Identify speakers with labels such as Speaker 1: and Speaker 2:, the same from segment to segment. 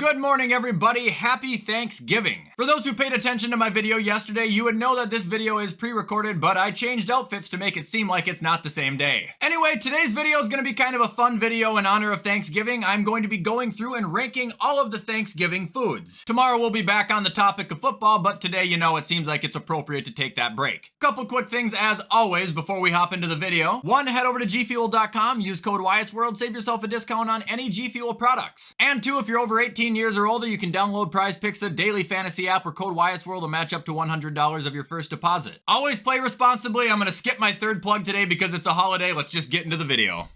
Speaker 1: Good morning, everybody. Happy Thanksgiving. For those who paid attention to my video yesterday, you would know that this video is pre-recorded, but I changed outfits to make it seem like it's not the same day. Anyway, today's video is going to be kind of a fun video in honor of Thanksgiving. I'm going to be going through and ranking all of the Thanksgiving foods. Tomorrow we'll be back on the topic of football, but today, you know, it seems like it's appropriate to take that break. Couple quick things as always before we hop into the video. One, head over to gfuel.com, use code WyattzWorld, save yourself a discount on any G Fuel products. And two, if you're over 18 years or older, you can download Prize Picks, the daily fantasy app where code WyattzWorld will match up to $100 of your first deposit. Always play responsibly. I'm gonna skip my third plug today because it's a holiday. Let's just get into the video.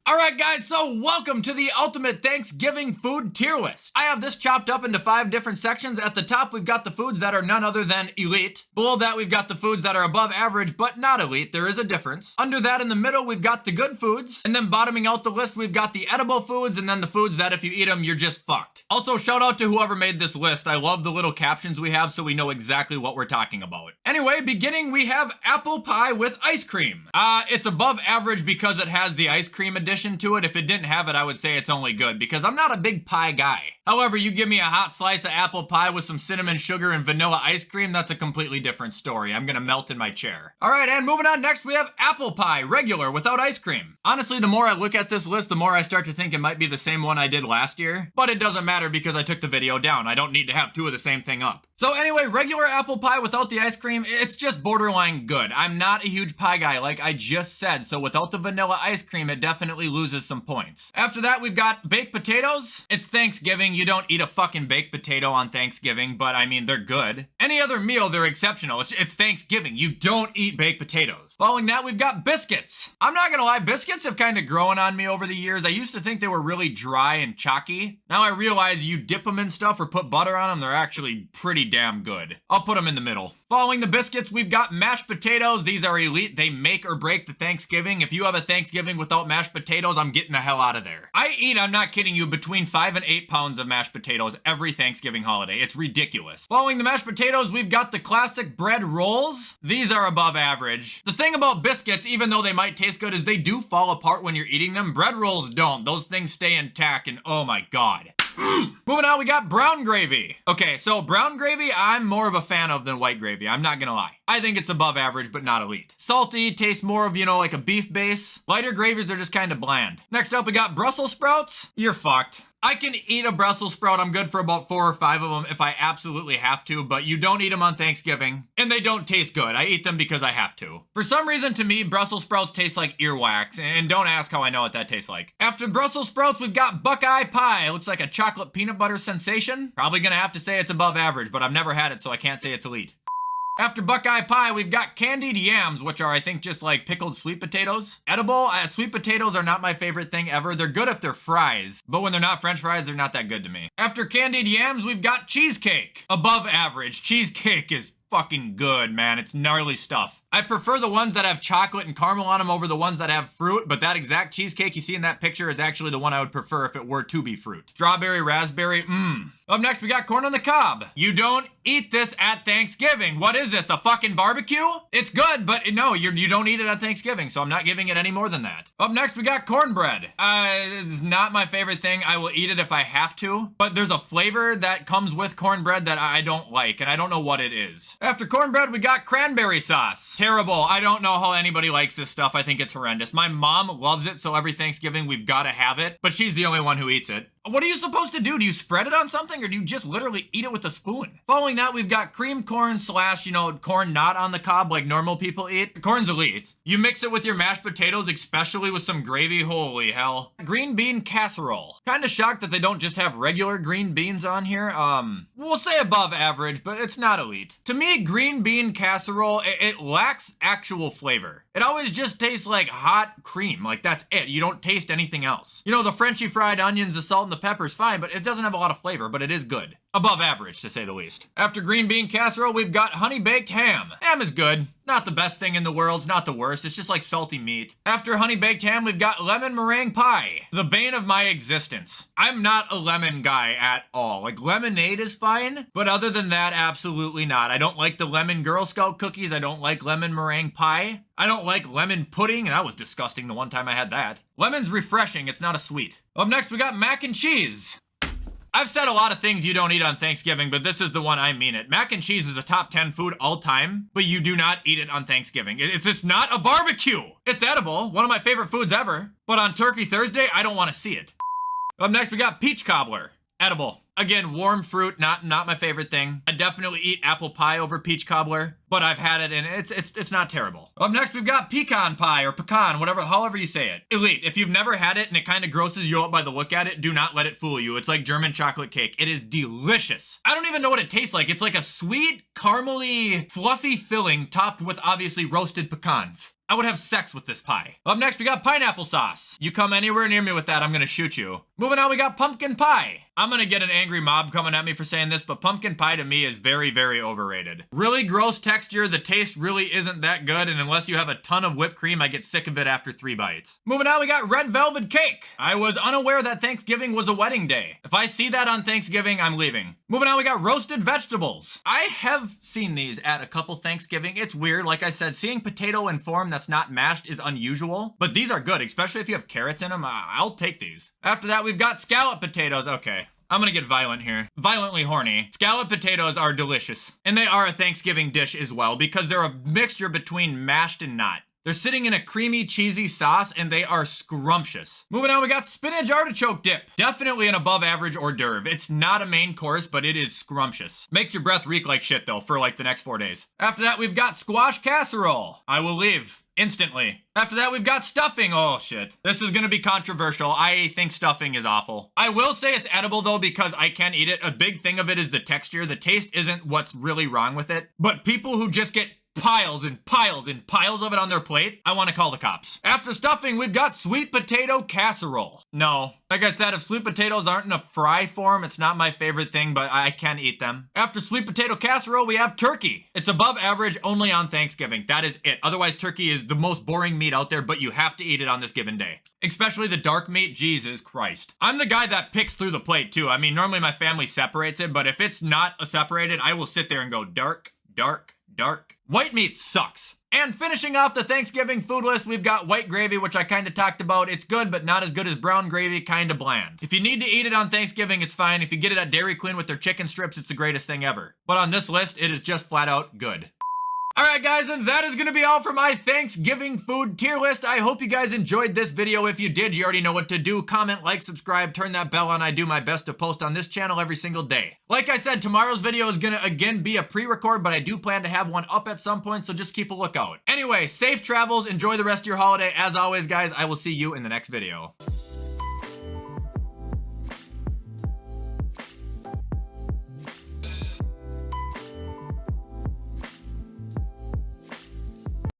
Speaker 1: Alright guys, so welcome to the ultimate Thanksgiving food tier list. I have this chopped up into 5 different sections. At the top, we've got the foods that are none other than elite. Below that, we've got the foods that are above average, but not elite. There is a difference. Under that, in the middle, we've got the good foods. And then bottoming out the list, we've got the edible foods, and then the foods that if you eat them, you're just fucked. Also, shout out to whoever made this list. I love the little captions we have so we know exactly what we're talking about. Anyway, beginning, we have apple pie with ice cream. It's above average because it has the ice cream addition to it. If it didn't have it, I would say it's only good because I'm not a big pie guy. However, you give me a hot slice of apple pie with some cinnamon sugar and vanilla ice cream, that's a completely different story. I'm gonna melt in my chair. All right, and moving on, next we have apple pie, regular, without ice cream. Honestly, the more I look at this list, the more I start to think it might be the same one I did last year, but it doesn't matter because I took the video down. I don't need to have 2 of the same thing up. So anyway, regular apple pie without the ice cream, it's just borderline good. I'm not a huge pie guy like I just said, so without the vanilla ice cream, it definitely loses some points. After that, we've got baked potatoes. It's Thanksgiving. You don't eat a fucking baked potato on Thanksgiving, but I mean, they're good. Any other meal, they're exceptional. It's Thanksgiving. You don't eat baked potatoes. Following that, we've got biscuits. I'm not gonna lie, biscuits have kind of grown on me over the years. I used to think they were really dry and chalky. Now I realize you dip them in stuff or put butter on them, they're actually pretty damn good. I'll put them in the middle. Following the biscuits, we've got mashed potatoes. These are elite. They make or break the Thanksgiving. If you have a Thanksgiving without mashed potatoes, I'm getting the hell out of there. I eat, I'm not kidding you, between 5 and 8 pounds of mashed potatoes every Thanksgiving holiday. It's ridiculous. Following the mashed potatoes, we've got the classic bread rolls. These are above average. The thing about biscuits, even though they might taste good, is they do fall apart when you're eating them. Bread rolls don't. Those things stay intact and oh my God. Moving on, we got brown gravy. Okay, so brown gravy, I'm more of a fan of than white gravy. I'm not gonna lie. I think it's above average, but not elite. Salty, tastes more of, you know, like a beef base. Lighter gravies are just kind of bland. Next up, we got Brussels sprouts. You're fucked. I can eat a Brussels sprout. I'm good for about 4 or 5 of them if I absolutely have to, but you don't eat them on Thanksgiving, and they don't taste good. I eat them because I have to. For some reason, to me, Brussels sprouts taste like earwax, and don't ask how I know what that tastes like. After Brussels sprouts, we've got Buckeye pie. It looks like a chocolate peanut butter sensation. Probably gonna have to say it's above average, but I've never had it, so I can't say it's elite. After Buckeye pie, we've got candied yams, which are, I think, just like pickled sweet potatoes. Edible, sweet potatoes are not my favorite thing ever. They're good if they're fries, but when they're not French fries, they're not that good to me. After candied yams, we've got cheesecake. Above average. Cheesecake is fucking good, man. It's gnarly stuff. I prefer the ones that have chocolate and caramel on them over the ones that have fruit, but that exact cheesecake you see in that picture is actually the one I would prefer if it were to be fruit. Strawberry, raspberry, Up next, we got corn on the cob. You don't eat this at Thanksgiving. What is this, a fucking barbecue? It's good, but no, you don't eat it at Thanksgiving, so I'm not giving it any more than that. Up next, we got cornbread. It's not my favorite thing. I will eat it if I have to, but there's a flavor that comes with cornbread that I don't like, and I don't know what it is. After cornbread, we got cranberry sauce. Terrible. I don't know how anybody likes this stuff. I think it's horrendous. My mom loves it, so every Thanksgiving we've got to have it, but she's the only one who eats it. What are you supposed to do? Do you spread it on something or do you just literally eat it with a spoon? Following that, we've got cream corn slash, you know, corn not on the cob like normal people eat. Corn's elite. You mix it with your mashed potatoes, especially with some gravy. Holy hell. Green bean casserole. Kind of shocked that they don't just have regular green beans on here. We'll say above average, but it's not elite. To me, green bean casserole, it lacks actual flavor. It always just tastes like hot cream. Like, that's it. You don't taste anything else. You know, the Frenchy fried onions, the salt, and the pepper's fine, but it doesn't have a lot of flavor, but it is good. Above average, to say the least. After green bean casserole, we've got honey baked ham. Ham is good. Not the best thing in the world, it's not the worst, it's just like salty meat. After honey baked ham, we've got lemon meringue pie. The bane of my existence. I'm not a lemon guy at all. Like, lemonade is fine, but other than that, absolutely not. I don't like the lemon Girl Scout cookies, I don't like lemon meringue pie. I don't like lemon pudding, that was disgusting the one time I had that. Lemon's refreshing, it's not a sweet. Up next, we got mac and cheese. I've said a lot of things you don't eat on Thanksgiving, but this is the one I mean it. Mac and cheese is a top 10 food all time, but you do not eat it on Thanksgiving. It's just not a barbecue. It's edible, one of my favorite foods ever, but on Turkey Thursday, I don't want to see it. Up next, we got peach cobbler. Edible. Again, warm fruit, not my favorite thing. I definitely eat apple pie over peach cobbler, but I've had it and it's not terrible. Up next, we've got pecan pie or pecan, however you say it. Elite. If you've never had it and it kind of grosses you out by the look at it, do not let it fool you. It's like German chocolate cake. It is delicious. I don't even know what it tastes like. It's like a sweet, caramely, fluffy filling topped with obviously roasted pecans. I would have sex with this pie. Up next, we got pineapple sauce. You come anywhere near me with that, I'm gonna shoot you. Moving on, we got pumpkin pie. I'm gonna get an angry mob coming at me for saying this, but pumpkin pie to me is very, very overrated. Really gross texture, the taste really isn't that good, and unless you have a ton of whipped cream, I get sick of it after 3 bites. Moving on, we got red velvet cake. I was unaware that Thanksgiving was a wedding day. If I see that on Thanksgiving, I'm leaving. Moving on, we got roasted vegetables. I have seen these at a couple Thanksgiving. It's weird, like I said, seeing potato in form that's not mashed is unusual, but these are good, especially if you have carrots in them. I'll take these. After that, we've got scallop potatoes. Okay, I'm gonna get violent here. Violently horny. Scallop potatoes are delicious, and they are a Thanksgiving dish as well because they're a mixture between mashed and not. They're sitting in a creamy, cheesy sauce, and they are scrumptious. Moving on, we got spinach artichoke dip. Definitely an above average hors d'oeuvre. It's not a main course, but it is scrumptious. Makes your breath reek like shit, though, for like the next 4 days. After that, we've got squash casserole. I will leave instantly. After that, we've got stuffing. Oh, shit. This is gonna be controversial. I think stuffing is awful. I will say it's edible, though, because I can eat it. A big thing of it is the texture. The taste isn't what's really wrong with it. But people who just get piles and piles and piles of it on their plate, I want to call the cops. After stuffing, we've got sweet potato casserole. No. Like I said, if sweet potatoes aren't in a fry form, it's not my favorite thing, but I can eat them. After sweet potato casserole, we have turkey. It's above average only on Thanksgiving. That is it. Otherwise, turkey is the most boring meat out there, but you have to eat it on this given day. Especially the dark meat, Jesus Christ. I'm the guy that picks through the plate too. I mean, normally my family separates it, but if it's not separated, I will sit there and go dark, dark, dark. White meat sucks. And finishing off the Thanksgiving food list, we've got white gravy, which I kind of talked about. It's good, but not as good as brown gravy, kind of bland. If you need to eat it on Thanksgiving, it's fine. If you get it at Dairy Queen with their chicken strips, it's the greatest thing ever. But on this list, it is just flat out good. Alright guys, and that is going to be all for my Thanksgiving food tier list. I hope you guys enjoyed this video. If you did, you already know what to do. Comment, like, subscribe, turn that bell on. I do my best to post on this channel every single day. Like I said, tomorrow's video is going to again be a pre-record, but I do plan to have one up at some point, so just keep a lookout. Anyway, safe travels. Enjoy the rest of your holiday. As always, guys, I will see you in the next video.